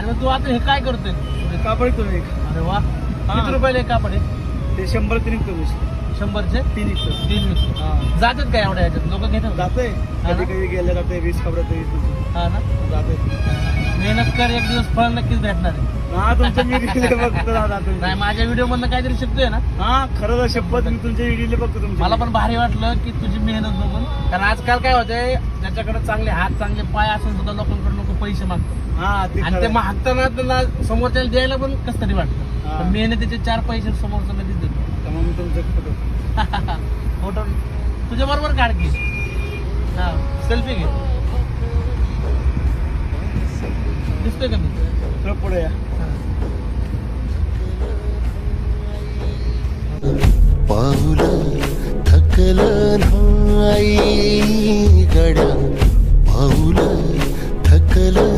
आणि मग तू आता हे काय करतोय? कापड करून एक अरे वा, किती रुपयाला एक कापड आहे? ते 100 3 करू 100चे 3 निघतो. 3 विकतो. हा जातात काय एवढ्या ह्याच्यात? लोक घेतात? जाते हा कधी ना? कधी गेले जाते 20 कपड्यात 20 हा ना? जाते. मेहनत कर, एक दिवस फळ नक्कीच भेटणार आहे. हा तुमच्या मी दिले बघतो दादा नाही, तुम्ही. माझ्या व्हिडिओ मधनं काहीतरी शिकतोय ना. हा खरं शपथ मी तुमच्या व्हिडिओ बघतो तुमच्या. मला पण भारी वाटलं की तुझी मेहनत बघून. कारण आजकाल काय होतंय, ज्याच्याकडे चांगले हात चांगले पाय असून सुद्धा लोकांकडे लोक पैसे मागतात. हा ते आणि ते खरं. मागताना त्यांना समोरच्याला द्यायला पण कसं तरी वाटतं. हा. पण मेहनतीचे 4 पैसे समोरचा कधीच देतो. त्यामुळे मी तुमचं फोटो फोटो तुझ्या बरोबर काढ की. हा, सेल्फी घे. दिसतोय का मी? थोडं पुढे या. पाऊल थकलं नाही गड्या, पाऊल थकलं